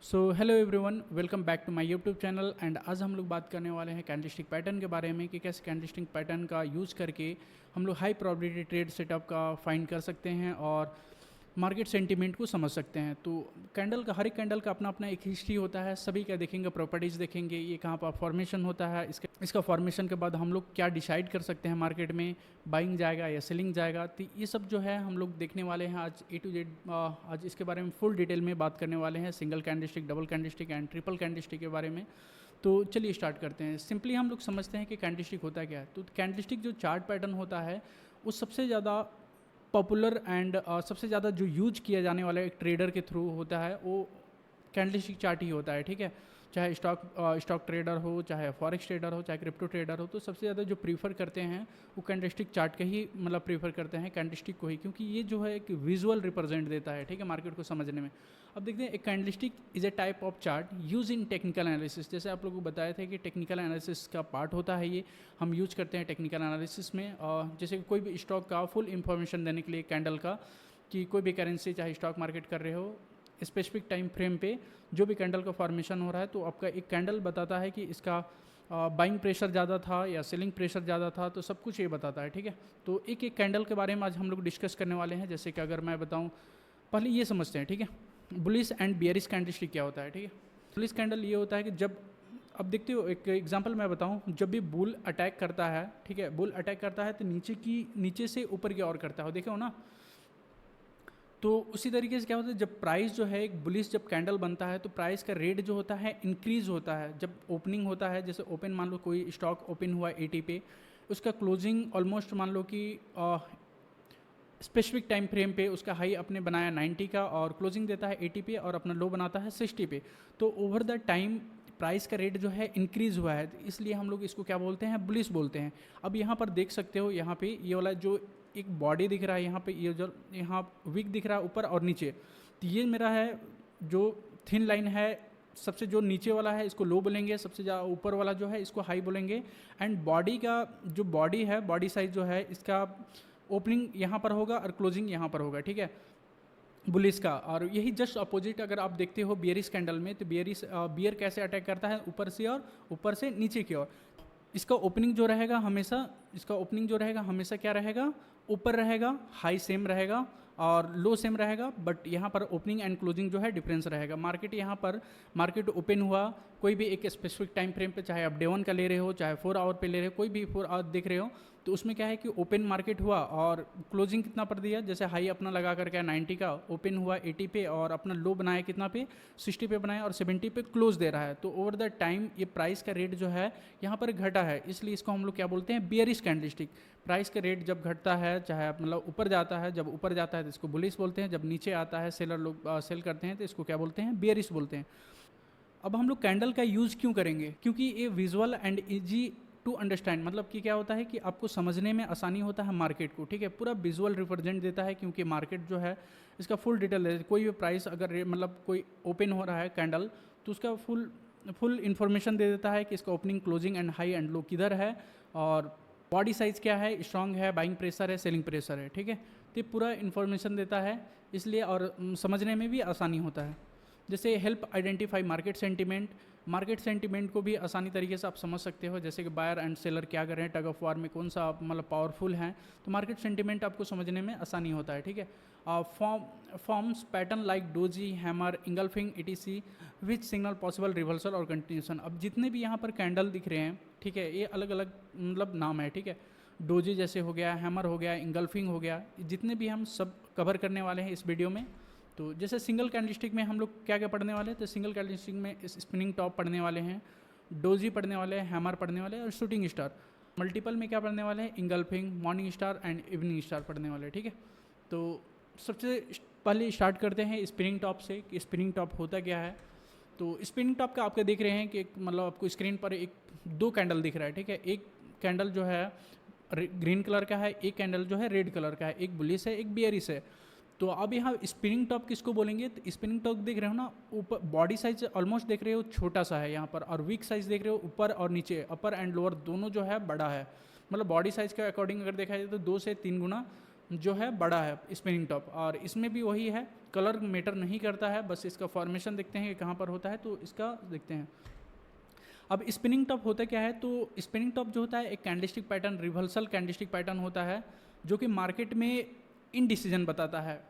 So hello everyone, welcome back to my YouTube channel. And आज हम लोग बात करने वाले हैं कैंडलस्टिक पैटर्न के बारे में कि कैसे कैंडलस्टिक पैटर्न का यूज़ करके हम लोग हाई प्रोबेबिलिटी ट्रेड सेटअप का फाइंड कर सकते हैं और मार्केट सेंटीमेंट को समझ सकते हैं। तो कैंडल का, हर एक कैंडल का अपना अपना एक हिस्ट्री होता है। सभी का देखेंगे, प्रॉपर्टीज़ देखेंगे, ये कहाँ पर फॉर्मेशन होता है, इसका फॉर्मेशन के बाद हम लोग क्या डिसाइड कर सकते हैं मार्केट में, बाइंग जाएगा या सेलिंग जाएगा। तो ये सब जो है हम लोग देखने वाले हैं आज ए टू जेड। आज इसके बारे में फुल डिटेल में बात करने वाले हैं, single candlestick, double candlestick and triple candlestick के बारे में। तो चलिए स्टार्ट करते हैं। सिंपली हम लोग समझते हैं कि कैंडलस्टिक होता क्या है। तो कैंडलस्टिक जो चार्ट पैटर्न होता है वो सबसे ज़्यादा पॉपुलर एंड सबसे ज़्यादा जो यूज किया जाने वाला एक ट्रेडर के थ्रू होता है वो कैंडलस्टिक चार्ट ही होता है। ठीक है, चाहे स्टॉक ट्रेडर हो, चाहे फॉरेक्स ट्रेडर हो, चाहे क्रिप्टो ट्रेडर हो, तो सबसे ज़्यादा जो प्रीफर करते हैं वो कैंडलस्टिक चार्ट का ही मतलब प्रीफर करते हैं, कैंडलस्टिक को ही, क्योंकि ये जो है एक विजुअल रिप्रेजेंट देता है। ठीक है, मार्केट को समझने में। अब देखते हैं, एक candlestick is a type of chart use in technical analysis. जैसे आप लोगों को बताया था कि टेक्निकल एनालिसिस का पार्ट होता है, ये हम यूज करते हैं टेक्निकल एनालिसिस में। जैसे कोई भी स्टॉक का फुल इंफॉर्मेशन देने के लिए कैंडल का, कि कोई भी करेंसी चाहे स्टॉक मार्केट कर रहे हो, स्पेसिफिक टाइम फ्रेम पे जो भी कैंडल का फॉर्मेशन हो रहा है, तो आपका एक कैंडल बताता है कि इसका बाइंग प्रेशर ज़्यादा था या सेलिंग प्रेशर ज़्यादा था, तो सब कुछ ये बताता है। ठीक है, तो एक एक कैंडल के बारे में आज हम लोग डिस्कस करने वाले हैं। जैसे कि अगर मैं बताऊं, पहले ये समझते हैं। ठीक है, बुलिश एंड बियरिश कैंडलस्टिक क्या होता है। ठीक है, बुलिश कैंडल ये होता है कि जब, अब देखते हो, एक एग्जांपल मैं बताऊं, जब भी बुल अटैक करता है, ठीक है, बुल अटैक करता है तो नीचे से ऊपर की ओर करता है, देखे हो ना। तो उसी तरीके से क्या होता है, जब प्राइस जो है, एक बुलिश जब कैंडल बनता है तो प्राइस का रेट जो होता है इंक्रीज होता है। जब ओपनिंग होता है, जैसे ओपन मान लो कोई स्टॉक ओपन हुआ 80 पे, उसका क्लोजिंग ऑलमोस्ट मान लो कि स्पेसिफिक टाइम फ्रेम पे उसका हाई अपने बनाया 90 का और क्लोजिंग देता है 80 पे और अपना लो बनाता है 60 पे। तो ओवर द टाइम प्राइस का रेट जो है इंक्रीज़ हुआ है, इसलिए हम लोग इसको क्या बोलते हैं, बुलिश बोलते हैं। अब यहाँ पर देख सकते हो, यहाँ पे ये वाला जो एक बॉडी दिख रहा है, यहाँ पे ये जो यहाँ विक दिख रहा है ऊपर और नीचे, तो ये मेरा है जो थिन लाइन है। सबसे जो नीचे वाला है इसको लो बोलेंगे, सबसे ज़्यादा ऊपर वाला जो है इसको हाई बोलेंगे। एंड बॉडी का जो बॉडी है, बॉडी साइज जो है, इसका ओपनिंग यहाँ पर होगा और क्लोजिंग यहाँ पर होगा। ठीक है, बुलिस का। और यही जस्ट अपोजिट अगर आप देखते हो बियरिश कैंडल में, तो बियर कैसे अटैक करता है, ऊपर से और ऊपर से नीचे की ओर। इसका ओपनिंग जो रहेगा हमेशा, क्या रहेगा, ऊपर रहेगा, हाई सेम रहेगा और लो सेम रहेगा, बट यहाँ पर ओपनिंग एंड क्लोजिंग जो है डिफरेंस रहेगा। मार्केट ओपन हुआ कोई भी एक स्पेसिफिक टाइम फ्रेम पे, चाहे आप डे 1 का ले रहे हो, चाहे 4 आवर पे ले रहे हो, कोई भी 4 आवर देख रहे हो, तो उसमें क्या है कि ओपन मार्केट हुआ और क्लोजिंग कितना पर दिया, जैसे हाई अपना लगा करके 90 का, ओपन हुआ 80 पे और अपना लो बनाया कितना पे, 60 पे बनाया और 70 पे क्लोज दे रहा है। तो ओवर द टाइम ये प्राइस का रेट जो है यहाँ पर घटा है, इसलिए इसको हम लोग क्या बोलते हैं, बियरिश कैंडलस्टिक। प्राइस का रेट जब घटता है, चाहे मतलब ऊपर जाता है, जब ऊपर जाता है तो इसको बुलिश बोलते हैं, जब नीचे आता है सेलर लोग सेल करते हैं तो इसको क्या बोलते हैं, बियरिश बोलते हैं। अब हम लोग कैंडल का यूज़ क्यों करेंगे, क्योंकि ये visual and easy to understand, मतलब कि क्या होता है कि आपको समझने में आसानी होता है मार्केट को। ठीक है, पूरा विजुअल रिप्रेजेंट देता है, क्योंकि मार्केट जो है इसका फुल डिटेल है। कोई भी प्राइस अगर मतलब कोई ओपन हो रहा है कैंडल, तो उसका फुल इन्फॉर्मेशन दे देता है कि इसका opening, closing and high and low किधर है, और बॉडी साइज़ क्या है, स्ट्रांग है, बाइंग प्रेशर है, सेलिंग प्रेशर है। ठीक है, तो ये पूरा इन्फॉर्मेशन देता है, इसलिए और समझने में भी आसानी होता है। जैसे हेल्प आइडेंटिफाई मार्केट सेंटीमेंट को भी आसानी तरीके से आप समझ सकते हो। जैसे कि बायर एंड सेलर क्या कर रहे हैं, टग ऑफ वार में कौन सा मतलब पावरफुल है, तो मार्केट सेंटीमेंट आपको समझने में आसानी होता है। ठीक है, forms pattern like doji, hammer, engulfing, etc which signal possible reversal और कंटिन्यूशन। अब जितने भी यहाँ पर कैंडल दिख रहे हैं, ठीक है, ये अलग अलग मतलब नाम है। ठीक है, डोजी जैसे हो गया, हैमर हो गया, इंगल्फिंग हो गया, जितने भी हम सब कवर करने वाले हैं इस वीडियो में। तो जैसे सिंगल कैंडलस्टिक में हम लोग क्या क्या पढ़ने वाले हैं, तो सिंगल कैंडलस्टिक में स्पिनिंग टॉप पढ़ने वाले हैं, डोजी पढ़ने वाले हैं, हैमर पढ़ने वाले हैं और शूटिंग स्टार। मल्टीपल में क्या पढ़ने वाले हैं, engulfing, morning star and evening star पढ़ने वाले हैं। ठीक है, तो सबसे पहले स्टार्ट करते हैं स्पिनिंग टॉप से, कि स्पिनिंग टॉप होता क्या है। तो स्पिनिंग टॉप का आपका देख रहे हैं कि मतलब आपको स्क्रीन पर दो कैंडल दिख रहा है। ठीक है, एक कैंडल जो है ग्रीन कलर का है, एक कैंडल जो है रेड कलर का है, एक बुलिश है, एक बियरिश है। तो अब यहाँ स्पिनिंग टॉप किसको बोलेंगे, तो स्पिनिंग टॉप देख रहे हो ना, ऊपर बॉडी साइज ऑलमोस्ट देख रहे हो छोटा सा है यहाँ पर, और वीक साइज देख रहे हो ऊपर और नीचे, अपर एंड लोअर दोनों जो है बड़ा है। मतलब बॉडी साइज के अकॉर्डिंग अगर देखा जाए तो 2 से 3 गुना जो है बड़ा है स्पिनिंग टॉप, और इसमें भी वही है, कलर मैटर नहीं करता है, बस इसका फॉर्मेशन देखते हैं कि कहाँ पर होता है, तो इसका देखते हैं। अब स्पिनिंग टॉप होता क्या है, तो स्पिनिंग टॉप जो होता है एक candlestick pattern, reversal candlestick pattern होता है, जो कि मार्केट में इनडिसीजन बताता है,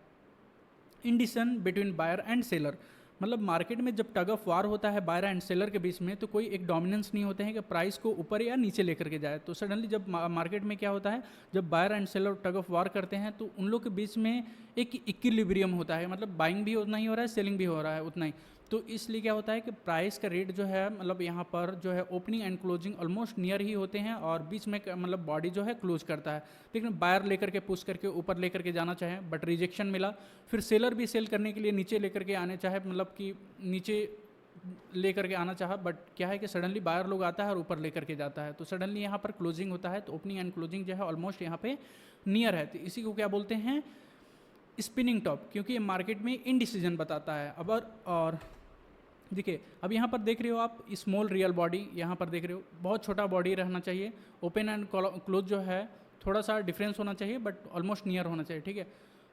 indecision between buyer and seller. मतलब मार्केट में जब टग ऑफ वार होता है बायर एंड सेलर के बीच में, तो कोई एक डोमिनेंस नहीं होते हैं कि प्राइस को ऊपर या नीचे लेकर के जाए। तो सडनली जब मार्केट में क्या होता है, जब buyer and seller tug of war करते हैं, तो उन लोग के बीच में एक इक्विलिब्रियम होता है, मतलब बाइंग भी उतना ही हो रहा है, सेलिंग भी हो रहा है उतना ही। तो इसलिए क्या होता है कि प्राइस का रेट जो है, मतलब यहाँ पर जो है opening and closing almost near ही होते हैं, और बीच में मतलब बॉडी जो है क्लोज करता है। लेकिन बायर लेकर के पुश करके ऊपर लेकर के जाना चाहे, बट रिजेक्शन मिला, फिर सेलर भी सेल करने के लिए नीचे लेकर के आने चाहे, मतलब कि नीचे लेकर के आना चाहा, बट क्या है कि सडनली बायर लोग आता है और ऊपर लेकर के जाता है, तो सडनली यहाँ पर क्लोजिंग होता है। तो ओपनिंग एंड क्लोजिंग जो है ऑलमोस्ट यहाँ पे नियर है, तो इसी को क्या बोलते हैं, स्पिनिंग टॉप, क्योंकि ये मार्केट में इनडिसीजन बताता है। अब और देखिए, अब यहाँ पर देख रहे हो आप स्मॉल रियल बॉडी, यहाँ पर देख रहे हो बहुत छोटा बॉडी रहना चाहिए, ओपन एंड क्लोज जो है थोड़ा सा डिफरेंस होना चाहिए, बट ऑलमोस्ट नियर होना चाहिए, ठीक है।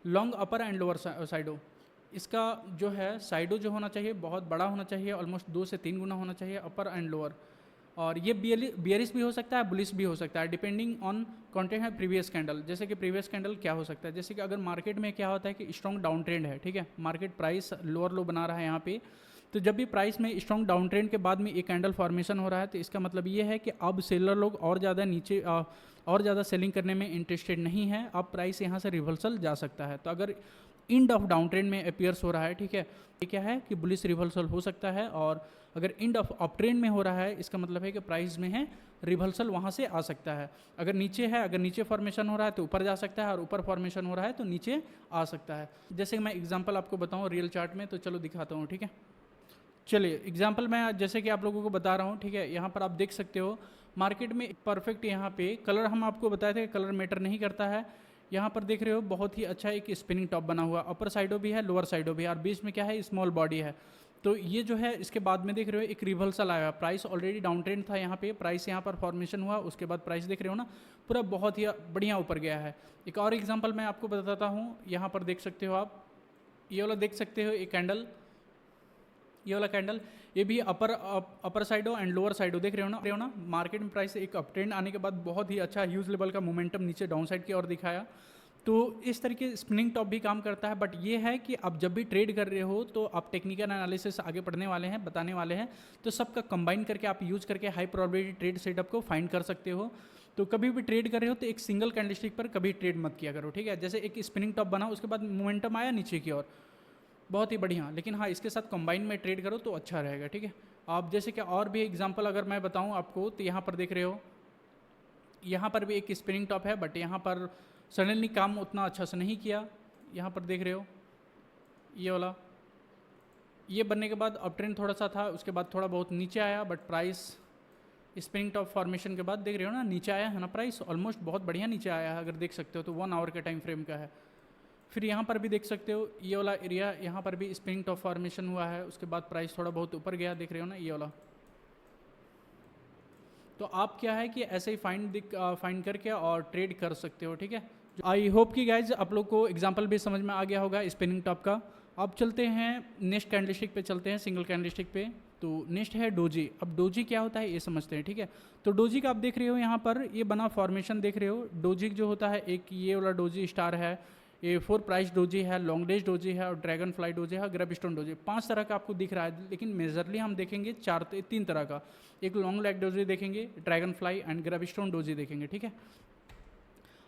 लॉन्ग अपर एंड लोअर साइडो, इसका जो है साइडो जो होना चाहिए बहुत बड़ा होना चाहिए, ऑलमोस्ट 2 से 3 गुना होना चाहिए अपर एंड लोअर। और ये बियरिश भी हो सकता है, बुलिश भी हो सकता है, डिपेंडिंग ऑन कंटेंट है प्रीवियस कैंडल। जैसे कि प्रीवियस कैंडल क्या हो सकता है, जैसे कि अगर मार्केट में क्या होता है कि स्ट्रॉन्ग डाउन ट्रेंड है, ठीक है, मार्केट प्राइस लोअर लो बना रहा है यहाँ पे, तो जब भी प्राइस में स्ट्रॉन्ग डाउन ट्रेंड के बाद में एक कैंडल फॉर्मेशन हो रहा है, तो इसका मतलब ये है कि अब सेलर लोग और ज़्यादा नीचे और ज़्यादा सेलिंग करने में इंटरेस्टेड नहीं है, अब प्राइस यहाँ से रिवर्सल जा सकता है। तो अगर इंड ऑफ डाउन ट्रेंड में अपीयर्स हो रहा है, ठीक है, ये क्या है कि बुलिश रिवर्सल हो सकता है, और अगर इंड ऑफ अप ट्रेंड में हो रहा है, इसका मतलब है कि प्राइस में है रिवर्सल वहाँ से आ सकता है। अगर नीचे है, अगर नीचे फॉर्मेशन हो रहा है तो ऊपर जा सकता है, और ऊपर फॉर्मेशन हो रहा है तो नीचे आ सकता है। जैसे कि मैं एग्जांपल आपको बताऊँ रियल चार्ट में, तो चलो दिखाता हूँ, ठीक है। चलिए एग्जांपल मैं जैसे कि आप लोगों को बता रहा हूँ, ठीक है, यहाँ पर आप देख सकते हो मार्केट में परफेक्ट यहाँ पे कलर हम आपको बताए थे, कलर मैटर नहीं करता है। यहाँ पर देख रहे हो बहुत ही अच्छा एक स्पिनिंग टॉप बना हुआ, अपर साइडो भी है, लोअर साइडो भी है, और बीच में क्या है स्मॉल बॉडी है। तो ये जो है इसके बाद में देख रहे हो एक रिवर्सल आया, प्राइस ऑलरेडी डाउन ट्रेंड था, यहाँ पे प्राइस यहाँ पर फॉर्मेशन हुआ, उसके बाद प्राइस देख रहे हो ना पूरा बहुत ही बढ़िया ऊपर गया है। एक और एग्जांपल मैं आपको बताता हूँ, यहाँ पर देख सकते हो आप, ये वाला देख सकते हो एक कैंडल, ये वाला कैंडल, ये भी अपर साइडो एंड लोअर साइडो देख रहे हो ना मार्केट में प्राइस एक अप ट्रेंड आने के बाद बहुत ही अच्छा ह्यूज लेवल का मोमेंटम नीचे डाउन साइड की ओर दिखाया। तो इस तरीके स्पिनिंग टॉप भी काम करता है, बट ये है कि आप जब भी ट्रेड कर रहे हो तो आप टेक्निकल एनालिसिस आगे पढ़ने वाले हैं, बताने वाले हैं, तो सबका कंबाइन करके आप यूज करके हाई प्रोबेबिलिटी ट्रेड सेटअप को फाइंड कर सकते हो। तो कभी भी ट्रेड कर रहे हो तो एक सिंगल कैंडलस्टिक पर कभी ट्रेड मत किया करो, ठीक है। जैसे एक स्पिनिंग टॉप बना, उसके बाद मोमेंटम आया नीचे की ओर, बहुत ही बढ़िया, लेकिन हाँ इसके साथ कंबाइन में ट्रेड करो तो अच्छा रहेगा, ठीक है। आप जैसे कि और भी एग्जांपल अगर मैं बताऊं आपको, तो यहाँ पर देख रहे हो, यहाँ पर भी एक स्पिनिंग टॉप है, बट यहाँ पर सडनली काम उतना अच्छा से नहीं किया। यहाँ पर देख रहे हो ये वाला, ये बनने के बाद अप ट्रेंड थोड़ा सा था, उसके बाद थोड़ा बहुत नीचे आया, but price spinning top formation के बाद देख रहे हो ना नीचे आया है ना, प्राइस ऑलमोस्ट बहुत बढ़िया नीचे आया है, अगर देख सकते हो तो 1 आवर के टाइम फ्रेम का है। फिर यहाँ पर भी देख सकते हो ये वाला एरिया, यहाँ पर भी स्पिनिंग टॉप फॉर्मेशन हुआ है, उसके बाद प्राइस थोड़ा बहुत ऊपर गया, देख रहे हो ना ये वाला। तो आप क्या है कि ऐसे ही फाइंड करके और ट्रेड कर सकते हो, ठीक है। आई होप कि गाइज आप लोग को एग्जांपल भी समझ में आ गया होगा स्पिनिंग टॉप का। अब चलते हैं नेक्स्ट कैंडलस्टिक पे, चलते हैं सिंगल कैंडलस्टिक पे। तो नेक्स्ट है डोजी। अब डोजी क्या होता है ये समझते हैं, ठीक है। तो डोजी का आप देख रहे हो यहाँ पर ये बना फॉर्मेशन देख रहे हो। डोजी जो होता है, एक ये वाला डोजी स्टार है, ये 4 प्राइस डोजी है, लॉन्ग डेज डोजी है, और ड्रैगन फ्लाई डोजी है, ग्रेविस्टोन डोजी, 5 तरह का आपको दिख रहा है, लेकिन मेजरली हम देखेंगे 3 तरह का। एक लॉन्ग लेग डोजी देखेंगे, ड्रैगन फ्लाई एंड ग्रेविस्टोन डोजी देखेंगे, ठीक है।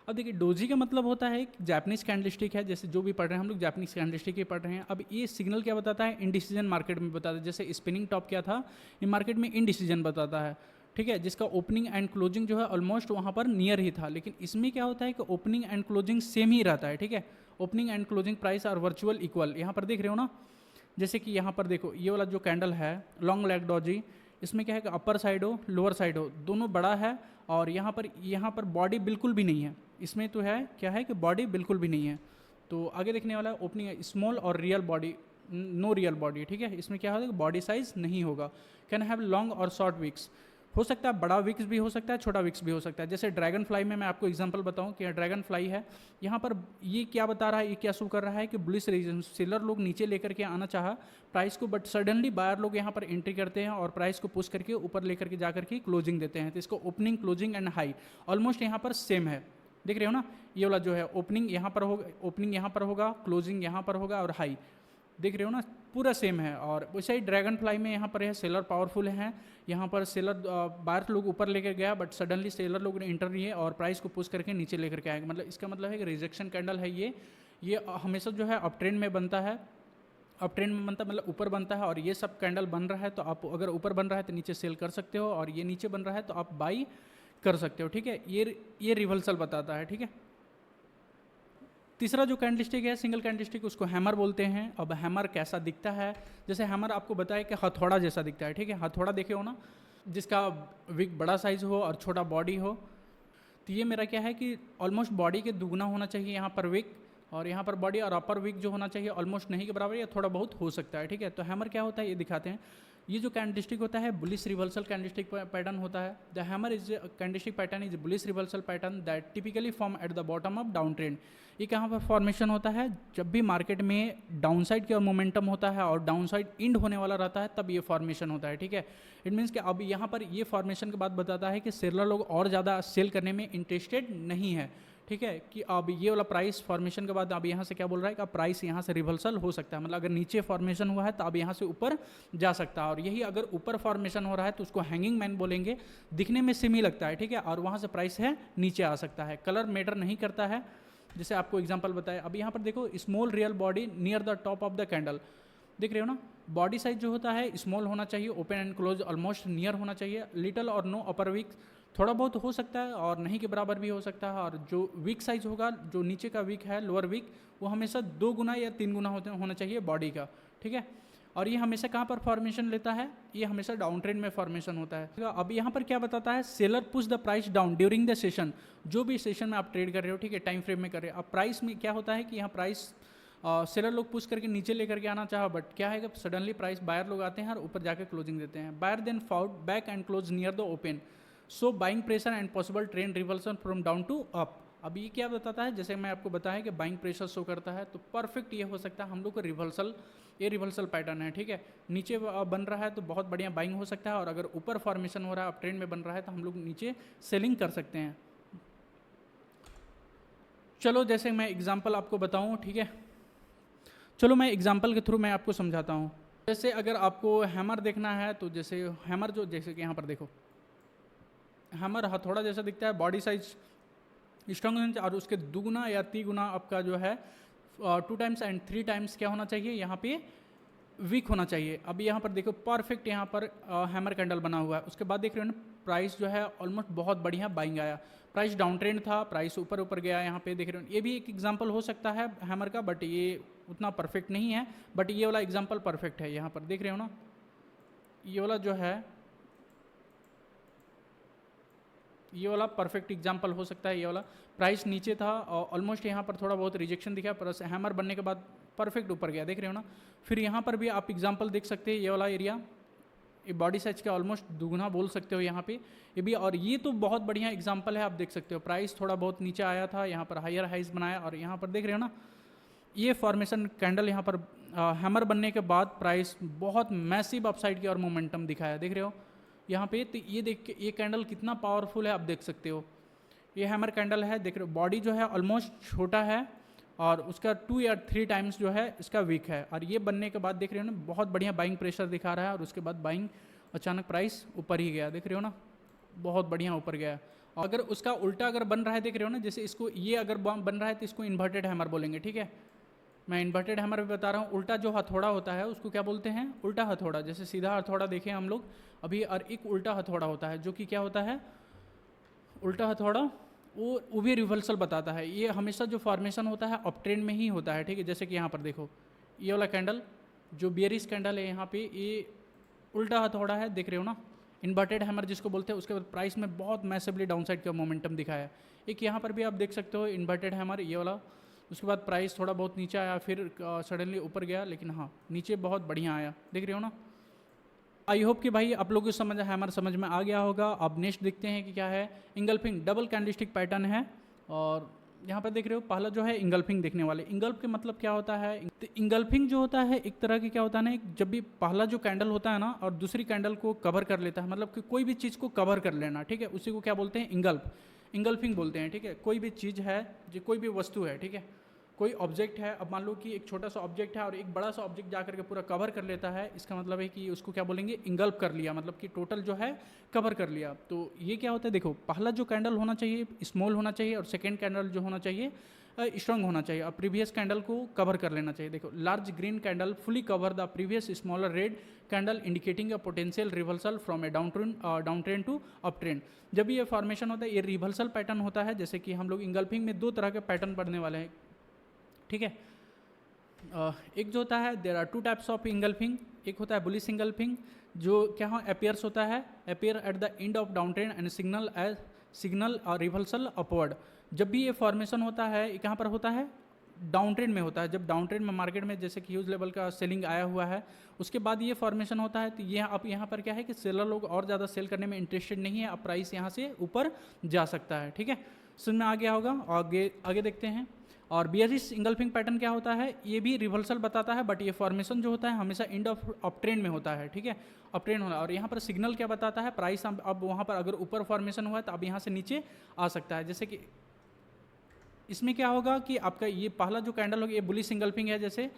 अब देखिए डोजी का मतलब होता है जापानीज कैंडलस्टिक है, जैसे जो भी पढ़ रहे हैं हम लोग जापानीज कैंडलस्टिक ही पढ़ रहे हैं। अब ये सिग्नल क्या बताता है, इनडिसीजन मार्केट में बताता है। जैसे स्पिनिंग टॉप क्या था, ये मार्केट में इनडिसीजन बताता है, ठीक है, जिसका ओपनिंग एंड क्लोजिंग जो है ऑलमोस्ट वहाँ पर नियर ही था। लेकिन इसमें क्या होता है कि ओपनिंग एंड क्लोजिंग सेम ही रहता है, ठीक है। Opening and closing price are virtual equal. यहाँ पर देख रहे हो ना, जैसे कि यहाँ पर देखो ये वाला जो कैंडल है लॉन्ग लेग डोजी, इसमें क्या है कि अपर साइड हो लोअर साइड हो दोनों बड़ा है, और यहाँ पर बॉडी बिल्कुल भी नहीं है। इसमें तो है क्या है कि बॉडी बिल्कुल भी नहीं है। तो आगे देखने वाला है ओपनिंग स्मॉल और real body, no real body, ठीक है। इसमें क्या होगा, बॉडी साइज नहीं होगा। कैन हैव लॉन्ग और शॉर्ट विक्स, हो सकता है बड़ा विक्स भी हो सकता है, छोटा विक्स भी हो सकता है। जैसे ड्रैगन फ्लाई में मैं आपको एग्जांपल बताऊं कि ड्रैगन फ्लाई है, यहाँ पर ये क्या बता रहा है, ये क्या शो कर रहा है कि बुलिश रीजन, सेलर लोग नीचे लेकर के आना चाहा प्राइस को, बट सडनली बायर लोग यहाँ पर एंट्री करते हैं और प्राइस को पुश करके ऊपर लेकर के जा करके क्लोजिंग देते हैं। तो इसको opening, closing and high almost यहाँ पर सेम है, देख रहे हो ना। ये वाला जो है ओपनिंग यहाँ पर होगा, ओपनिंग यहाँ पर होगा, क्लोजिंग यहाँ पर होगा और हाई, देख रहे हो ना, पूरा सेम है। और वैसे ही ड्रैगन फ्लाई में यहाँ पर है सेलर पावरफुल हैं, यहाँ पर सेलर बायर लोग ऊपर लेकर गया बट सडनली सेलर लोग ने इंटर लिए और प्राइस को पुश करके नीचे लेकर के आएगा। मतलब इसका मतलब है कि रिजेक्शन कैंडल है ये हमेशा जो है अप ट्रेंड में बनता है, अप ट्रेंड में बनता है मतलब ऊपर बनता है। और ये सब कैंडल बन रहा है तो आप अगर ऊपर बन रहा है तो नीचे सेल कर सकते हो, और ये नीचे बन रहा है तो आप बाई कर सकते हो, ठीक है। ये रिवर्सल बताता है, ठीक है। तीसरा जो कैंडलस्टिक है सिंगल कैंडलस्टिक, उसको हैमर बोलते हैं। अब हैमर कैसा दिखता है, जैसे हैमर आपको बताया कि हथौड़ा जैसा दिखता है, ठीक है। हथौड़ा देखे हो ना, जिसका विक बड़ा साइज हो और छोटा बॉडी हो। तो ये मेरा क्या है कि ऑलमोस्ट बॉडी के दुगना होना चाहिए यहाँ पर विक, और यहाँ पर बॉडी और अपर विक जो होना चाहिए ऑलमोस्ट नहीं के बराबर या थोड़ा बहुत हो सकता है, ठीक है। तो हैमर क्या होता है ये दिखाते हैं। ये जो कैंडलस्टिक होता है बुलिश रिवर्सल कैंडलस्टिक पैटर्न होता है। The hammer is candlestick pattern is bullish reversal pattern that typically form at the bottom of down trend. ये कहाँ पर फॉर्मेशन होता है, जब भी मार्केट में डाउन साइड की ओर मोमेंटम होता है और डाउन साइड इंड होने वाला रहता है तब ये फॉर्मेशन होता है, ठीक है। इट मीन्स कि अब यहाँ पर ये फॉर्मेशन के बाद बताता है कि सेलर लोग और ज़्यादा सेल करने में इंटरेस्टेड नहीं है, ठीक है। कि अब ये वाला प्राइस फॉर्मेशन के बाद अब यहाँ से क्या बोल रहा है कि प्राइस यहाँ से रिवर्सल हो सकता है, मतलब अगर नीचे फॉर्मेशन हुआ है तो अब यहाँ से ऊपर जा सकता है। और यही अगर ऊपर फॉर्मेशन हो रहा है तो उसको हैंगिंग मैन बोलेंगे, दिखने में सेम ही लगता है, ठीक है। और वहाँ से प्राइस है नीचे आ सकता है, कलर मैटर नहीं करता है। जैसे आपको एग्जांपल बताया, अब यहाँ पर देखो small real body near the top of the candle, देख रहे हो ना। बॉडी साइज जो होता है स्मॉल होना चाहिए, open and close almost near होना चाहिए, लिटल और नो अपर वीक, थोड़ा बहुत हो सकता है और नहीं के बराबर भी हो सकता है। और जो वीक साइज होगा, जो नीचे का वीक है लोअर वीक, वो हमेशा 2 गुना या 3 गुना होना चाहिए बॉडी का, ठीक है। और ये हमेशा कहाँ पर फॉर्मेशन लेता है, ये हमेशा डाउन ट्रेंड में फॉर्मेशन होता है। अब यहाँ पर क्या बताता है, seller push the price down during the session, जो भी सेशन में आप ट्रेड कर रहे हो, ठीक है, टाइम फ्रेम में कर रहे हो। अब प्राइस में क्या होता है कि यहाँ प्राइस सेलर लोग पुश करके नीचे लेकर के आना चाहा, बट क्या है कि सडनली प्राइस बायर लोग आते हैं और ऊपर जाकर क्लोजिंग देते हैं। Buyer then fought back and close near the open, so buying pressure and possible trend reversal from down to up. अब ये क्या बताता है, जैसे मैं आपको बताया कि बाइंग प्रेशर शो करता है, तो परफेक्ट ये हो सकता है हम लोग को रिवर्सल, ये रिवर्सल पैटर्न है, ठीक है। नीचे बन रहा है तो बहुत बढ़िया बाइंग हो सकता है, और अगर ऊपर फॉर्मेशन हो रहा है, अप ट्रेंड में बन रहा है, तो हम लोग नीचे सेलिंग कर सकते हैं। चलो जैसे मैं एग्जांपल आपको बताऊं, ठीक है, चलो मैं एग्जांपल के थ्रू मैं आपको समझाता हूं। जैसे अगर आपको हैमर देखना है तो जैसे हैमर जो, जैसे कि यहाँ पर देखो हैमर हथौड़ा जैसा दिखता है, बॉडी साइज स्ट्रॉन्ग, और उसके दुगुना या तिगुना आपका जो है 2 टाइम्स एंड 3 टाइम्स क्या होना चाहिए, यहाँ पे वीक होना चाहिए। अब यहाँ पर देखो परफेक्ट यहाँ पर हैमर कैंडल बना हुआ है। उसके बाद देख रहे हो ना, प्राइस जो है ऑलमोस्ट बहुत बढ़िया बाइंग आया, प्राइस डाउन ट्रेंड था, प्राइस ऊपर ऊपर गया, यहाँ पे देख रहे हो। ये भी एक एग्जांपल हो सकता है हैमर का, बट ये उतना परफेक्ट नहीं है, बट ये वाला एग्जांपल परफेक्ट है। यहाँ पर देख रहे हो ना, ये वाला जो है, ये वाला परफेक्ट एग्जांपल हो सकता है। ये वाला प्राइस नीचे था और ऑलमोस्ट यहाँ पर थोड़ा बहुत रिजेक्शन दिखा, प्लस हैमर बनने के बाद परफेक्ट ऊपर गया, देख रहे हो ना। फिर यहाँ पर भी आप एग्जांपल देख सकते हैं, ये वाला एरिया, ये बॉडी साइज का ऑलमोस्ट दुगुना बोल सकते हो यहाँ पे, ये भी। और ये तो बहुत बढ़िया एग्जांपल है, आप देख सकते हो प्राइस थोड़ा बहुत नीचे आया था, यहाँ पर हायर हाइज बनाया, और यहाँ पर देख रहे हो ना, ये फॉर्मेशन कैंडल यहाँ पर हैमर बनने के बाद प्राइस बहुत मैसिव अपसाइड की और मोमेंटम दिखाया, देख रहे हो यहाँ पे। तो ये देख के ये कैंडल कितना पावरफुल है आप देख सकते हो। ये हैमर कैंडल है, देख रहे हो, बॉडी जो है ऑलमोस्ट छोटा है और उसका 2 या 3 टाइम्स जो है इसका वीक है, और ये बनने के बाद देख रहे हो ना, बहुत बढ़िया बाइंग प्रेशर दिखा रहा है, और उसके बाद बाइंग अचानक प्राइस ऊपर ही गया, देख रहे हो ना, बहुत बढ़िया ऊपर गया। और अगर उसका उल्टा अगर बन रहा है, देख रहे हो ना, जैसे इसको ये अगर बन रहा है तो इसको इन्वर्टेड हैमर बोलेंगे, ठीक है। मैं इन्वर्टेड हैमर भी बता रहा हूँ। उल्टा जो हथौड़ा होता है उसको क्या बोलते हैं, उल्टा हथौड़ा। जैसे सीधा हथौड़ा देखें हम लोग अभी, और एक उल्टा हथौड़ा होता है जो कि क्या होता है, उल्टा हथौड़ा, वो भी रिवर्सल बताता है। ये हमेशा जो फॉर्मेशन होता है अप ट्रेंड में ही होता है, ठीक है। जैसे कि यहाँ पर देखो, ये वाला कैंडल जो बियरिश कैंडल है, यहाँ पे ये उल्टा हथौड़ा है, देख रहे हो ना, इन्वर्टेड हैमर जिसको बोलते हैं। उसके बाद प्राइस में बहुत मैसिवली डाउन साइड का मोमेंटम दिखाया। एक यहाँ पर भी आप देख सकते हो इन्वर्टेड हैमर, ये वाला। उसके बाद प्राइस थोड़ा बहुत नीचे आया, फिर सडनली ऊपर गया, लेकिन हाँ नीचे बहुत बढ़िया आया, देख रहे हो ना। आई होप कि भाई आप लोगों को समझ है, हमारे समझ में आ गया होगा। अब नेक्स्ट देखते हैं कि क्या है। इंगल्फिंग डबल कैंडलस्टिक पैटर्न है, और यहाँ पर देख रहे हो पहला जो है इंगल्फिंग देखने वाले। इंगल्फ के मतलब क्या होता है, तो इंगल्फिंग जो होता है एक तरह की क्या होता है ना, जब भी पहला जो कैंडल होता है ना और दूसरी कैंडल को कवर कर लेता है, मतलब कि कोई भी चीज़ को कवर कर लेना, ठीक है, उसी को क्या बोलते हैं, इंगल्फ, इंगल्फिंग बोलते हैं, ठीक है। कोई भी चीज़ है, जो कोई भी वस्तु है, ठीक है, कोई ऑब्जेक्ट है, अब मान लो कि एक छोटा सा ऑब्जेक्ट है और एक बड़ा सा ऑब्जेक्ट जाकर के पूरा कवर कर लेता है, इसका मतलब है कि उसको क्या बोलेंगे, इंगल्फ कर लिया, मतलब कि टोटल जो है कवर कर लिया। तो ये क्या होता है, देखो पहला जो कैंडल होना चाहिए स्मॉल होना चाहिए, और सेकेंड कैंडल जो होना चाहिए स्ट्रॉन्ग होना चाहिए, और प्रीवियस कैंडल को कवर कर लेना चाहिए। देखो large green candle fully cover the previous smaller red candle indicating a potential reversal from a down trend to up trend. जब ये फॉर्मेशन होता है, ये रिवर्सल पैटर्न होता है, जैसे कि हम लोग इंगल्फिंग में दो तरह के पैटर्न पढ़ने वाले हैं, ठीक है। एक जो होता है, there are two types of engulfing, एक होता है बुलिश इंगल्फिंग, जो क्या हो अपियर्स होता है, appear at the end of down trend and signal और रिवर्सल अपवर्ड। जब भी ये फॉर्मेशन होता है, ये कहाँ पर होता है, डाउन ट्रेंड में होता है। जब डाउन ट्रेंड में मार्केट में जैसे कि ह्यूज लेवल का सेलिंग आया हुआ है, उसके बाद ये फॉर्मेशन होता है, तो ये अब यहाँ पर क्या है कि सेलर लोग और ज़्यादा सेल करने में इंटरेस्टेड नहीं है, अब प्राइस यहाँ से ऊपर जा सकता है, ठीक है। समझ में आ गया होगा। आगे आगे देखते हैं। और बियरिश इंगल्फिंग पैटर्न क्या होता है, ये भी रिवर्सल बताता है, बट ये फॉर्मेशन जो होता है हमेशा एंड ऑफ अप ट्रेंड में होता है, ठीक है, अप ट्रेंड होना। और यहाँ पर सिग्नल क्या बताता है, प्राइस अब वहाँ पर अगर ऊपर फॉर्मेशन हुआ है तो अब यहाँ से नीचे आ सकता है। जैसे कि इसमें क्या होगा कि आपका ये पहला जो कैंडल होगा ये बुलिश इंगल्फिंग है, जैसे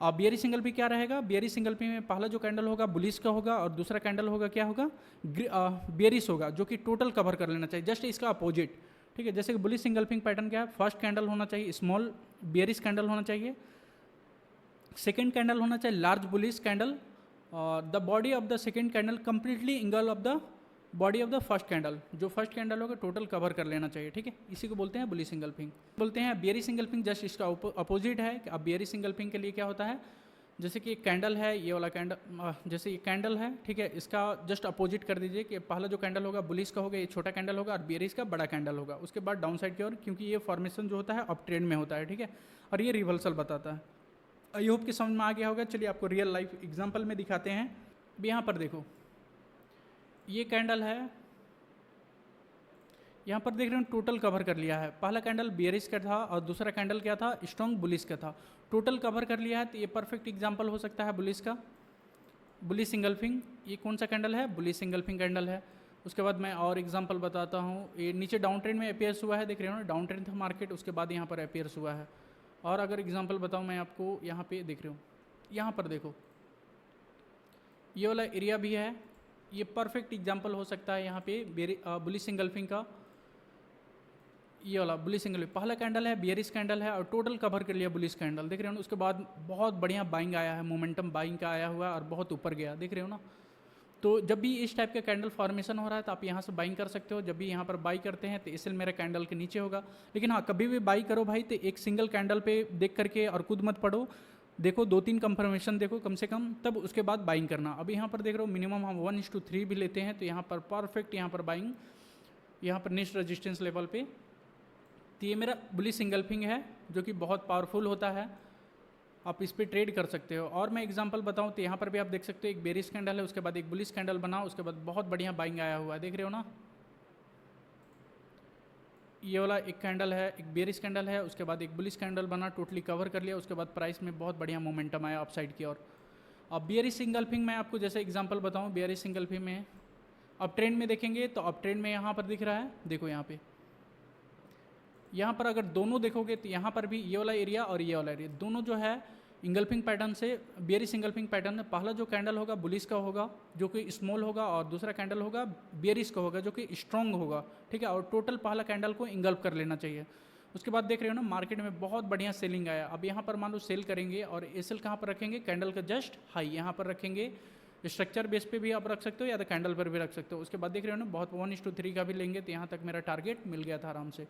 बियरिश इंगल्फिंग क्या रहेगा, बियरिश इंगल्फिंग में पहला जो कैंडल होगा बुलिश का होगा, और दूसरा कैंडल होगा क्या होगा, बियरिश होगा, जो कि टोटल कवर कर लेना चाहिए, जस्ट इसका अपोजिट, ठीक है। जैसे कि बुलिश इंगल्फिंग पैटर्न क्या है, फर्स्ट कैंडल होना चाहिए स्मॉल बियरिश कैंडल होना चाहिए, सेकेंड कैंडल होना चाहिए लार्ज बुलिश कैंडल, और the body of the second candle completely engulf the body of the first candle, जो फर्स्ट कैंडल होगा टोटल कवर कर लेना चाहिए, ठीक है। इसी को बोलते हैं बुलिश इंगल्फिंग। बोलते हैं बियरिश इंगल्फिंग जस्ट इसका अपोजिट है। अब बियरिश इंगल्फिंग के लिए क्या होता है, जैसे कि एक कैंडल है, ये वाला कैंडल, जैसे ये कैंडल है, ठीक है, इसका जस्ट अपोजिट कर दीजिए कि पहला जो कैंडल होगा बुलिश का होगा, ये छोटा कैंडल होगा, और बियरिश का बड़ा कैंडल होगा। उसके बाद डाउन साइड की ओर, क्योंकि ये फॉर्मेशन जो होता है अप ट्रेंड में होता है, ठीक है, और ये रिवर्सल बताता है। आई होप कि समझ में आ गया होगा। चलिए आपको रियल लाइफ एग्जाम्पल में दिखाते हैं। अब यहाँ पर देखो, ये कैंडल है, यहाँ पर देख रहे हैं टोटल कवर कर लिया है। पहला कैंडल बियरिश का था और दूसरा कैंडल क्या था, स्ट्रॉन्ग बुलिश का था, टोटल कवर कर लिया है। तो ये परफेक्ट एग्जांपल हो सकता है बुलिश का, बुलिश इंगल्फिंग। ये कौन सा कैंडल है, बुलिश इंगल्फिंग कैंडल है। उसके बाद मैं और एग्जांपल बताता हूँ। ये नीचे डाउन ट्रेंड में अपेयर्स हुआ है, देख रहे हो ना, डाउन ट्रेंड था मार्केट, उसके बाद यहाँ पर अपेयर्स हुआ है। और अगर एग्जाम्पल बताऊँ मैं आपको, यहाँ पर देख रहे हो, यहाँ पर देखो ये वाला एरिया भी है, ये परफेक्ट एग्जाम्पल हो सकता है यहाँ पे बुलिश इंगल्फिंग का। ये वाला बुलिश इंगल्फिंग पहला कैंडल है, बियरिश कैंडल है, और टोटल कवर कर लिया बुलिश कैंडल, देख रहे हो ना। उसके बाद बहुत बढ़िया बाइंग आया है, मोमेंटम बाइंग का आया हुआ है, और बहुत ऊपर गया, देख रहे हो ना। तो जब भी इस टाइप का कैंडल फॉर्मेशन हो रहा है तो आप यहाँ से बाइंग कर सकते हो। जब भी यहाँ पर बाई करते हैं तो इसलिए मेरा कैंडल के नीचे होगा। लेकिन हाँ, कभी भी बाई करो भाई तो एक सिंगल कैंडल पे देख करके और खुद मत पढ़ो, देखो 2-3 कंफर्मेशन देखो कम से कम, तब उसके बाद बाइंग करना। अब यहाँ पर देख रहे हो मिनिमम हम 1:3 भी लेते हैं, तो यहाँ पर परफेक्ट, यहाँ पर बाइंग, यहाँ पर नेक्स्ट रेजिस्टेंस लेवल पे। तो ये मेरा बुलिश इंगल्फिंग है, जो कि बहुत पावरफुल होता है, आप इस पर ट्रेड कर सकते हो। और मैं एग्जांपल बताऊं तो यहाँ पर भी आप देख सकते हो, एक बेरिश कैंडल है, उसके बाद एक बुलिश कैंडल बना, उसके बाद बहुत बढ़िया बाइंग आया हुआ है, देख रहे हो ना। ये वाला एक कैंडल है, एक बेरिश कैंडल है, उसके बाद एक बुलिश कैंडल बना, टोटली कवर कर लिया, उसके बाद प्राइस में बहुत बढ़िया मोमेंटम आया अपसाइड की ओर। अब बियरिश इंगल्फिंग में आपको जैसे एग्जांपल बताऊं, बियरिश इंगल्फिंग में अब ट्रेंड में देखेंगे तो अब ट्रेंड में यहाँ पर दिख रहा है, देखो यहाँ पर अगर दोनों देखोगे तो यहाँ पर भी ये वाला एरिया और ये वाला एरिया दोनों जो है इंगल्फिंग पैटर्न से, बियरिश इंगल्फिंग पैटर्न में पहला जो कैंडल होगा बुलिश का होगा, जो कि स्मॉल होगा, और दूसरा कैंडल होगा बियरिश का होगा, जो कि स्ट्रॉन्ग होगा, ठीक है। और टोटल पहला कैंडल को इंगल्फ कर लेना चाहिए। उसके बाद देख रहे हो ना, मार्केट में बहुत बढ़िया सेलिंग आया। अब यहाँ पर मान लो सेल करेंगे, और एसएल कहाँ पर रखेंगे, कैंडल का जस्ट हाई यहाँ पर रखेंगे। स्ट्रक्चर बेस पे भी आप रख सकते हो, या तो कैंडल पर भी रख सकते हो। उसके बाद देख रहे हो ना, बहुत 1:3 का भी लेंगे तो यहाँ तक मेरा टारगेट मिल गया था आराम से।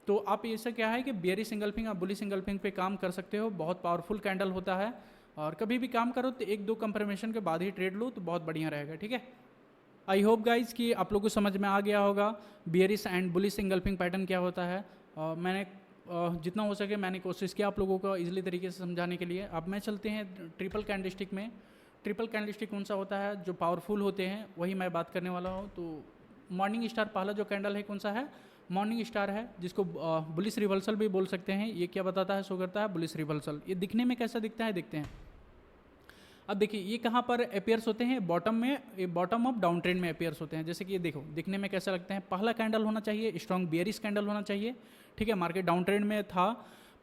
तो आप इससे क्या है कि बियरिश इंगल्फिंग और बुलिश इंगल्फिंग पे काम कर सकते हो, बहुत पावरफुल कैंडल होता है। और कभी भी काम करो तो 1-2 कंफर्मेशन के बाद ही ट्रेड लो तो बहुत बढ़िया रहेगा, ठीक है। आई होप गाइज कि आप लोगों को समझ में आ गया होगा bearish and bullish engulfing pattern क्या होता है। मैंने जितना हो सके मैंने कोशिश किया आप लोगों को इजीली तरीके से समझाने के लिए। अब मैं चलते हैं ट्रिपल कैंडलस्टिक में। ट्रिपल कैंडलस्टिक कौन सा होता है जो पावरफुल होते हैं, वही मैं बात करने वाला हूँ। तो मॉर्निंग स्टार पहला जो कैंडल है कौन सा है, मॉर्निंग स्टार है, जिसको बुलिश रिवर्सल भी बोल सकते हैं। ये क्या बताता है, शो करता है बुलिश रिवर्सल। ये दिखने में कैसा दिखता है, देखते हैं। अब देखिए ये कहाँ पर अपेयर्स होते हैं, बॉटम में, ये बॉटम ऑफ डाउन ट्रेंड में अपेयर्स होते हैं। जैसे कि ये देखो दिखने में कैसा लगते हैं, पहला कैंडल होना चाहिए स्ट्रॉन्ग बियरिश कैंडल होना चाहिए, ठीक है। मार्केट डाउन ट्रेंड में था,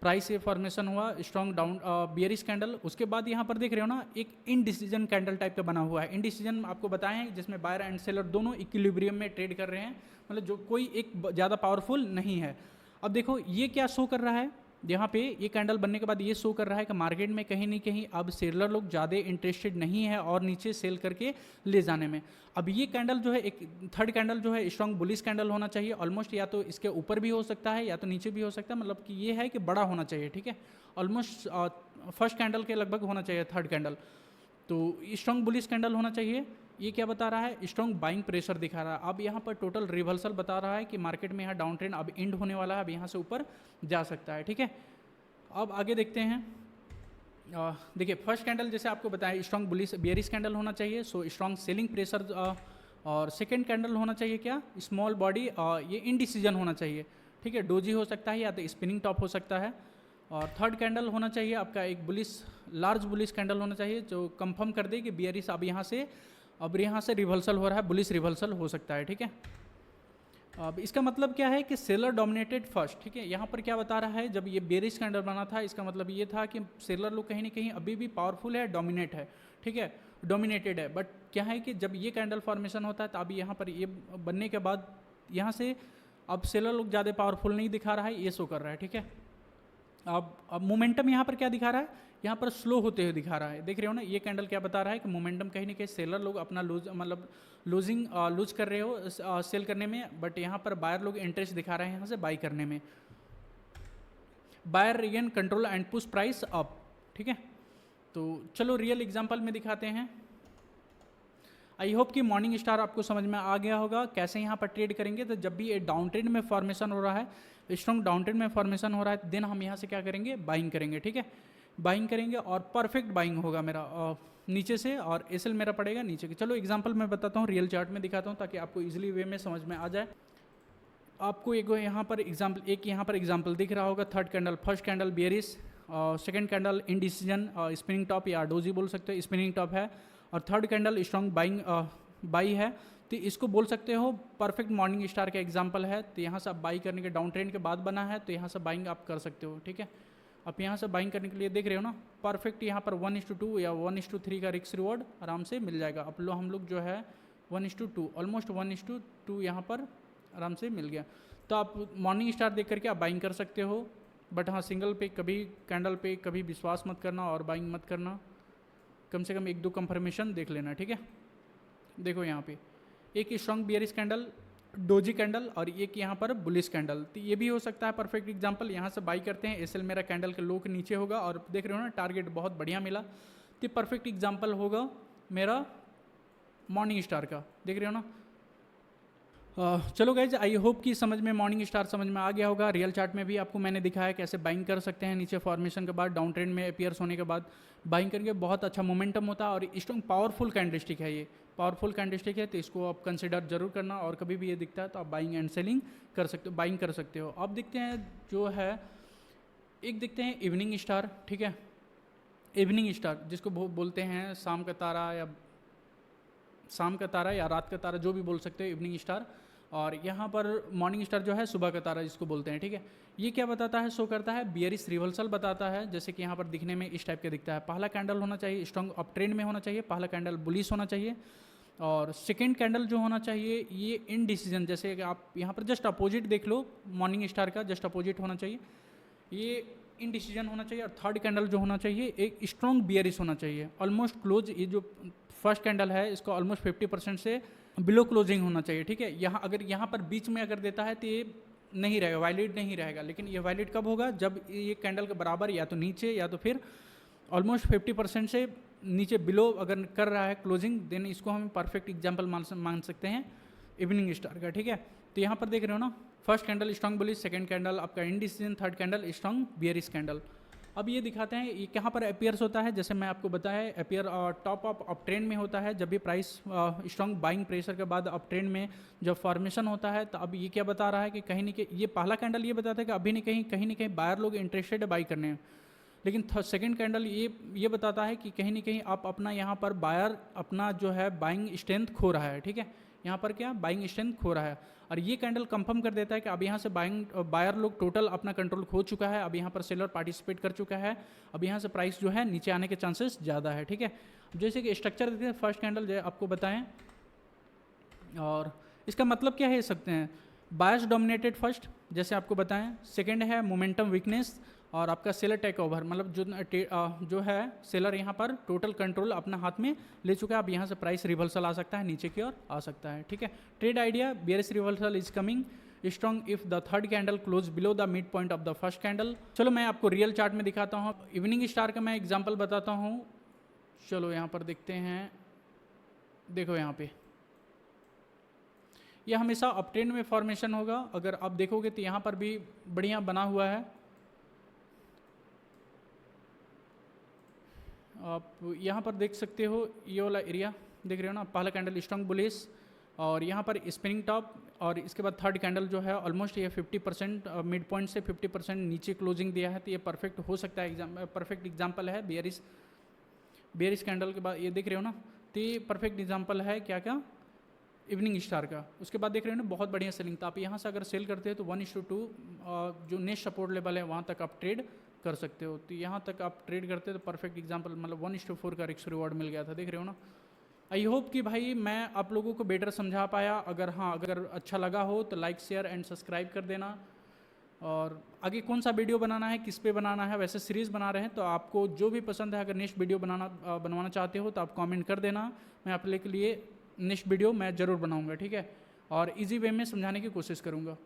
प्राइस से फॉर्मेशन हुआ स्ट्रॉन्ग डाउन बियरिश कैंडल। उसके बाद यहाँ पर देख रहे हो ना, एक इनडिसीजन कैंडल टाइप का बना हुआ है। इनडिसीजन आपको बताएं हैं जिसमें बायर एंड सेलर दोनों इक्विलिब्रियम में ट्रेड कर रहे हैं, मतलब जो कोई एक ज़्यादा पावरफुल नहीं है। अब देखो ये क्या शो कर रहा है, यहाँ पे ये कैंडल बनने के बाद ये शो कर रहा है कि मार्केट में कहीं ना कहीं अब सेलर लोग ज़्यादा इंटरेस्टेड नहीं है और नीचे सेल करके ले जाने में। अब ये कैंडल जो है, एक थर्ड कैंडल जो है स्ट्रॉन्ग बुलिश कैंडल होना चाहिए ऑलमोस्ट, या तो इसके ऊपर भी हो सकता है या तो नीचे भी हो सकता है, मतलब कि ये है कि बड़ा होना चाहिए, ठीक है। ऑलमोस्ट फर्स्ट कैंडल के लगभग होना चाहिए थर्ड कैंडल। तो स्ट्रॉन्ग बुलिश कैंडल होना चाहिए। ये क्या बता रहा है, स्ट्रॉन्ग बाइंग प्रेशर दिखा रहा है। अब यहाँ पर टोटल रिवर्सल बता रहा है कि मार्केट में यहाँ डाउन ट्रेंड अब एंड होने वाला है, अब यहाँ से ऊपर जा सकता है, ठीक है। अब आगे देखते हैं। देखिए फर्स्ट कैंडल जैसे आपको बताया स्ट्रॉन्ग बुलिश बियरिश कैंडल होना चाहिए, सो स्ट्रॉन्ग सेलिंग प्रेशर। और सेकंड कैंडल होना चाहिए क्या, स्मॉल बॉडी, ये इनडिसीजन होना चाहिए, ठीक है। डोजी हो सकता है या तो स्पिनिंग टॉप हो सकता है। और थर्ड कैंडल होना चाहिए आपका एक बुलिश, लार्ज बुलिश कैंडल होना चाहिए जो कंफर्म कर दे कि बियरिश अब यहाँ से रिवर्सल हो रहा है, बुलिश रिवर्सल हो सकता है, ठीक है। अब इसका मतलब क्या है कि सेलर डोमिनेटेड फर्स्ट, ठीक है। यहाँ पर क्या बता रहा है, जब ये बेरिश कैंडल बना था इसका मतलब ये था कि सेलर लोग कहीं ना कहीं अभी भी पावरफुल है, डोमिनेट है, ठीक है, डोमिनेटेड है। बट क्या है कि जब ये कैंडल फॉर्मेशन होता है तो अभी यहाँ पर ये बनने के बाद यहाँ से अब सेलर लोग ज़्यादा पावरफुल नहीं दिखा रहा है, ये शो कर रहा है, ठीक है। अब मोमेंटम यहाँ पर क्या दिखा रहा है, यहाँ पर स्लो होते हुए दिखा रहा है, देख रहे हो ना। ये कैंडल क्या बता रहा है कि मोमेंटम कहीं ना कहीं सेलर लोग अपना लूज कर रहे हो सेल करने में, बट यहाँ पर बायर लोग इंटरेस्ट दिखा रहे हैं यहाँ से बाई करने में। Buyer regain control and push price up, ठीक है। तो चलो रियल एग्जांपल में दिखाते हैं। आई होप कि मॉर्निंग स्टार आपको समझ में आ गया होगा कैसे यहाँ पर ट्रेड करेंगे। तो जब भी ये डाउन ट्रेंड में फॉर्मेशन हो रहा है, स्ट्रॉन्ग डाउन ट्रेंड में फॉर्मेशन हो रहा है, देन हम यहाँ से क्या करेंगे, बाइंग करेंगे, ठीक है। बाइंग करेंगे और परफेक्ट बाइंग होगा मेरा नीचे से, और एसएल मेरा पड़ेगा नीचे के। चलो एग्जांपल मैं बताता हूँ, रियल चार्ट में दिखाता हूँ ताकि आपको इजीली वे में समझ में आ जाए। आपको एक यहाँ पर एग्जांपल दिख रहा होगा, third candle, first candle bearish, second candle indecision, spinning top या डोजी बोल सकते हो, स्पिनिंग टॉप है, और थर्ड कैंडल स्ट्रॉन्ग बाई है। तो इसको बोल सकते हो परफेक्ट मॉर्निंग स्टार का एग्जांपल है। तो यहाँ से आप बाई करने के डाउन ट्रेंड के बाद बना है, तो यहाँ से बाइंग आप कर सकते हो, ठीक है। आप यहाँ से बाइंग करने के लिए देख रहे हो ना, परफेक्ट यहाँ पर 1:2 या 1:3 का रिस्क रिवॉर्ड आराम से मिल जाएगा। अब हम लोग जो है 1:2 ऑलमोस्ट 1:2 यहाँ पर आराम से मिल गया। तो आप मॉर्निंग स्टार देख करके आप बाइंग कर सकते हो। बट हाँ, सिंगल पे कभी, कैंडल पे कभी विश्वास मत करना और बाइंग मत करना, कम से कम 1-2 कंफर्मेशन देख लेना, ठीक है। देखो यहाँ पे एक strong bearish candle, doji candle, और एक यहाँ पर बुलिश कैंडल। तो ये भी हो सकता है परफेक्ट एग्जांपल। यहाँ से बाई करते हैं, एसएल मेरा कैंडल के लो के नीचे होगा और देख रहे हो ना टारगेट बहुत बढ़िया मिला। तो परफेक्ट एग्जांपल होगा मेरा मॉर्निंग स्टार का, देख रहे हो ना। चलो गाइज, आई होप कि समझ में मॉर्निंग स्टार समझ में आ गया होगा। रियल चार्ट में भी आपको मैंने दिखाया कैसे बाइंग कर सकते हैं नीचे फॉर्मेशन के बाद, डाउन ट्रेंड में अपीयर्स होने के बाद बाइंग करके बहुत अच्छा मोमेंटम होता है। और स्ट्रॉन्ग पावरफुल कैंडलस्टिक है, ये पावरफुल कैंडलस्टिक है, तो इसको आप कंसिडर जरूर करना। और कभी भी ये दिखता है तो आप बाइंग एंड सेलिंग कर सकते हो, बाइंग कर सकते हो। अब देखते हैं जो है, एक देखते हैं इवनिंग स्टार, ठीक है। इवनिंग स्टार जिसको बोलते हैं शाम का तारा या रात का तारा, जो भी बोल सकते हो, इवनिंग स्टार। और यहाँ पर मॉर्निंग स्टार जो है सुबह का तारा जिसको बोलते हैं, ठीक है। ये क्या बताता है, शो करता है बियरिश रिवर्सल बताता है। जैसे कि यहाँ पर दिखने में इस टाइप का दिखता है। पहला कैंडल होना चाहिए स्ट्रॉन्ग अप ट्रेंड में होना चाहिए, पहला कैंडल बुलिश होना चाहिए। और सेकेंड कैंडल जो होना चाहिए ये इनडिसीजन, जैसे कि आप यहाँ पर जस्ट अपोजिट देख लो, मॉर्निंग स्टार का जस्ट अपोजिट होना चाहिए, ये इनडिसीजन होना चाहिए। और थर्ड कैंडल जो होना चाहिए एक स्ट्रॉन्ग बियरिश होना चाहिए, ऑलमोस्ट क्लोज। ये जो फर्स्ट कैंडल है इसको ऑलमोस्ट 50% से बिलो क्लोजिंग होना चाहिए, ठीक है। यहाँ पर बीच में अगर देता है तो ये नहीं रहेगा, वैलिड नहीं रहेगा। लेकिन ये वैलिड कब होगा, जब ये कैंडल के बराबर या तो नीचे या तो फिर ऑलमोस्ट 50% से नीचे बिलो अगर कर रहा है क्लोजिंग, देन इसको हम परफेक्ट एग्जाम्पल मान सकते हैं इवनिंग स्टार का, ठीक है। तो यहाँ पर देख रहे हो ना, first candle strong bullish, second candle आपका indecision, third candle strong bearish candle. अब ये दिखाते हैं ये कहाँ पर अपीयर्स होता है, जैसे मैं आपको बताया appear top of up trend में होता है, जब भी प्राइस स्ट्रॉन्ग बाइंग प्रेशर के बाद अप ट्रेंड में जब फॉर्मेशन होता है। तो अब ये क्या बता रहा है कि कहीं न कहीं ये पहला कैंडल ये बताता है कि अभी नहीं कहीं न कहीं बायर लोग इंटरेस्टेड है बाई करने में, लेकिन सेकंड कैंडल ये बताता है कि कहीं न कहीं आप अपना यहाँ पर बायर अपना जो है बाइंग स्ट्रेंथ खो रहा है, ठीक है, यहाँ पर क्या बाइंग स्ट्रेंथ खो रहा है। और ये कैंडल कंफर्म कर देता है कि अब यहाँ से बायर लोग टोटल अपना कंट्रोल खो चुका है, अब यहाँ पर सेलर पार्टिसिपेट कर चुका है, अब यहाँ से प्राइस जो है नीचे आने के चांसेस ज़्यादा है, ठीक है। जैसे कि स्ट्रक्चर देते हैं फर्स्ट कैंडल जो आपको बताएं, और इसका मतलब क्या है सकते हैं, बायर्स डोमिनेटेड फर्स्ट जैसे आपको बताएं, सेकंड है मोमेंटम वीकनेस, और आपका सेलर टेक ओवर, मतलब जो है सेलर यहाँ पर टोटल कंट्रोल अपना हाथ में ले चुका है, अब यहाँ से प्राइस रिवर्सल आ सकता है, नीचे की ओर आ सकता है, ठीक है। Trade idea bearish reversal is coming strong if the third candle close below the mid point of the first candle. चलो मैं आपको रियल चार्ट में दिखाता हूँ, इवनिंग स्टार का मैं एग्जाम्पल बताता हूँ। चलो यहाँ पर देखते हैं, देखो यहाँ पे यह हमेशा अप ट्रेंड में फॉर्मेशन होगा, अगर आप देखोगे तो यहाँ पर भी बढ़िया बना हुआ है। आप यहाँ पर देख सकते हो ये वाला एरिया देख रहे हो ना, पहला कैंडल स्ट्रॉन्ग बुलिश, और यहाँ पर स्पिनिंग टॉप, और इसके बाद थर्ड कैंडल जो है ऑलमोस्ट ये 50% मिड पॉइंट से 50% नीचे क्लोजिंग दिया है, तो ये परफेक्ट हो सकता है, परफेक्ट एग्जांपल है बेयरिश कैंडल के बाद ये देख रहे हो ना, तो ये परफेक्ट एग्जांपल है क्या इवनिंग स्टार का। उसके बाद देख रहे हो ना बहुत बढ़िया सेलिंग, तो आप यहाँ से अगर सेल करते हो तो 1:2 जो नेक्स्ट सपोर्ट लेवल है वहाँ तक आप ट्रेड कर सकते हो, तो यहाँ तक आप ट्रेड करते हो तो परफेक्ट एग्जांपल, मतलब 1:4 का रिस्क रिवॉर्ड मिल गया था, देख रहे हो ना। आई होप कि भाई मैं आप लोगों को बेटर समझा पाया, अगर अच्छा लगा हो तो लाइक शेयर एंड सब्सक्राइब कर देना, और आगे कौन सा वीडियो बनाना है, किस पे बनाना है, वैसे सीरीज़ बना रहे हैं, तो आपको जो भी पसंद है अगर नेक्स्ट वीडियो बनवाना चाहते हो तो आप कमेंट कर देना, मैं आप लोगों के लिए नेक्स्ट वीडियो मैं ज़रूर बनाऊँगा, ठीक है, और ईजी वे में समझाने की कोशिश करूँगा।